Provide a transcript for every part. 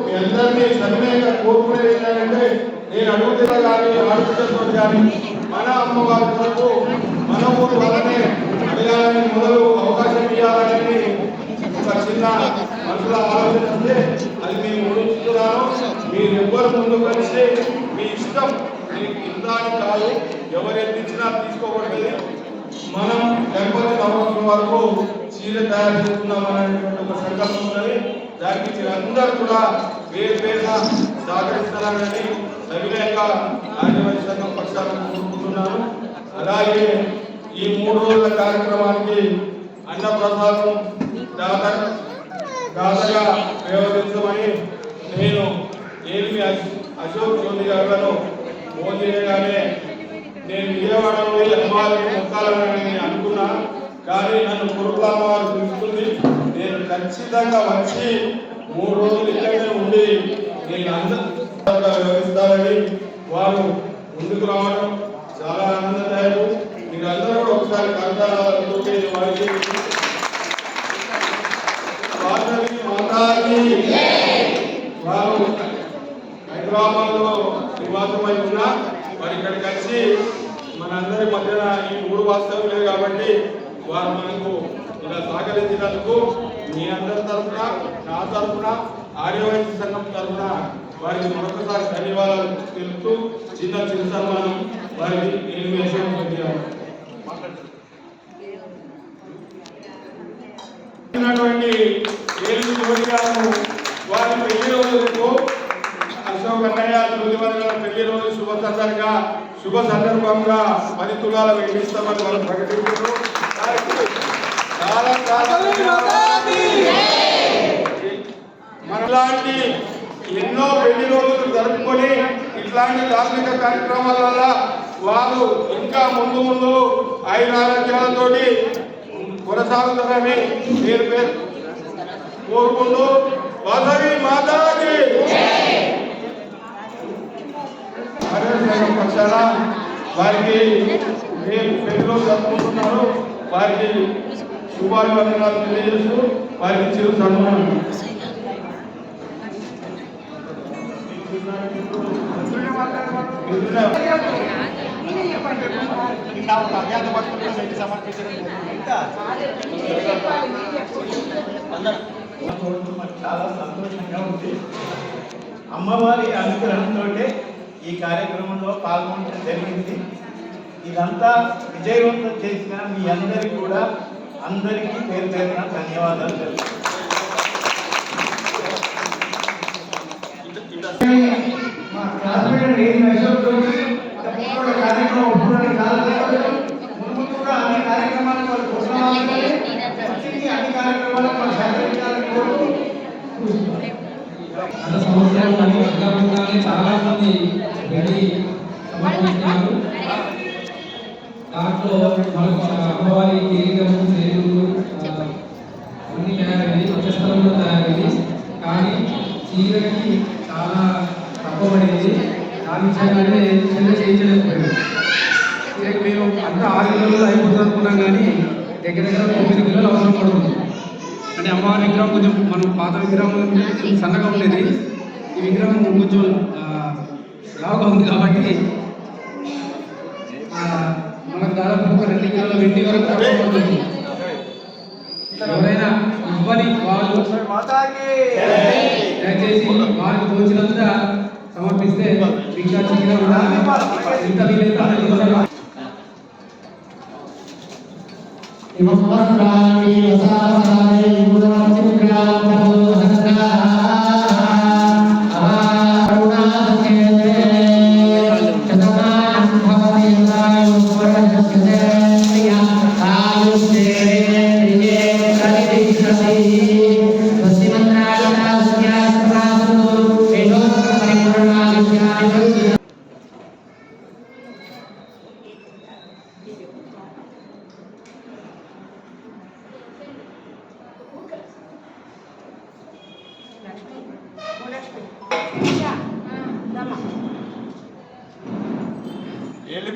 మీ అందరినీ సవినయంగా కోరుకునేది ఏంటంటే నేను అడుగుతున్నా కానీ ఆడుతున్నతో కానీ మన అమ్మవారి కొరకు మన ఊరు వల్లనే అడగాలని మొదలు అవకాశం ఇవ్వాలని ఒక చిన్న మనసుల ఆలోచన వస్తే అది మేము ఊహిస్తున్నాను. మీరు ఎవ్వరు ముందు కలిసి మీ ఇష్టం మీకు ఇందాని కాదు, ఎవరు ఎత్తించినా తీసుకోకూడదు. మనం గణపతి నవరాత్రుల వరకు చీర తయారు చేస్తున్నామనేటువంటి ఒక సంకల్పం ఉన్నది. దానికి మీరందరూ కూడా పేరు పేరున సహకరిస్తారని సవినయంగా ఆదివాసీ సంఘం పక్షాలను కోరుకుంటున్నాను. అలాగే ఈ 3 రోజుల కార్యక్రమానికి అన్నప్రసాదం దాతగా వ్యవహరించమని నేను ఏమి అశోక్ జ్యోతి గారులను ఫోన్ చేయగానే నేను విజయవాడలో అమ్మవారిని మొక్కాలని అనుకున్నా. కానీ నన్ను కురుకుల అమ్మవారు పిలుస్తుంది. నేను ఖచ్చితంగా వచ్చి 3 రోజులు ఇక్కడనే ఉండి నేను అందరూ వ్యవహరిస్తానని వారు ముందుకు రావడం చాలా ఆనందదాయకం. మీరందరూ కూడా ఒకసారి కవితాలతో వారికి వారు హైదరాబాద్ లో నివాసమై ఉన్నా వారు ఇక్కడికి వచ్చి మనందరి మధ్యన ఈ 3 వాస్తవ్యులే కాబట్టి వారు మనకు ఇలా సహకరించినందుకు మీ అందరి తరఫున, నా తరఫున, ఆర్యవైశ్య సంఘం తరఫున వారికి మరొకసారి ధన్యవాదాలు తెలుపుతూ చిన్న సన్మానం వారికి వారి పెళ్లి రోజులకు అశోక్ అన్నయ్య పెళ్లి రోజు శుభ సందర్భంగా 10 తులాల వెండిస్తామని వాళ్ళు ప్రకటించారు. మనలాంటి ఎన్నో పెళ్లి రోజులు జరుపుకొని ఇట్లాంటి ధార్మిక కార్యక్రమాల వల్ల వారు ఇంకా ముందు ఆయురారోగ్యాలతోటి కొనసాగుతారని పేరు కోరుకుంటూ వాసవి మాతాకి పక్షాన వారికి రేపు పెళ్లిలో జరుపుకుంటున్నారు. వారికి శుభాభివందనాలు తెలియజేస్తూ వారికి చిరు సన్మానం. చాలా సంతోషంగా ఉంది. అమ్మవారి అనుగ్రహంతో ఈ కార్యక్రమంలో పాల్గొనడం జరిగింది. ఇదంతా విజయవంతం చేసిన మీ అందరికీ కూడా అందరికీ పేరు పేరున ధన్యవాదాలు తెలుపుతున్నాను. చాలా మంది వెళ్ళి సమర్పిస్తున్నారు. దాంట్లో మనకు అమ్మవారి కిరీటము, చేతులు అన్ని తయారైంది, వక్షస్థలం కూడా తయారైంది. కానీ చీరకి చాలా తక్కువ పడింది. దాని విషయంగానే చిన్న చేయించలేకపోయింది. చీరకి మేము అంతా 6 కిలోలు అయిపోతుంది అనుకున్నాం, కానీ దగ్గర 9 కిలోలు అవసరం పడుతుంది. అంటే అమ్మవారి విగ్రహం కొంచెం మనం పాత విగ్రహం సన్నగా ఉండేది, ఈ విగ్రహం కొంచెం లావుగా ఉంది. కాబట్టి మనకు దాదాపు ఒక 2 కిలోల వెండి వరకు పడుతుంది. ఎవరైనా ఇవ్వని వాళ్ళు దయచేసి వారికి తోచినంత సమర్పిస్తే ఇంకా చిన్న కూడా ఎంత వీలైతే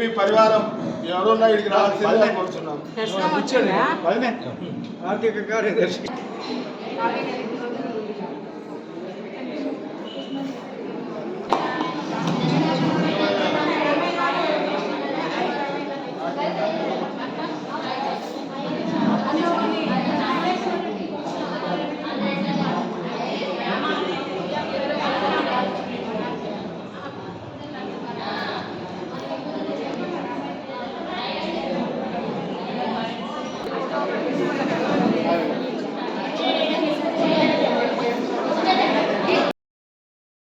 మీ పరివారం ఎవరున్నా ఇక్కడికి రావాల్సిందే కోరుచున్నాం. ఆర్థిక కార్యదర్శి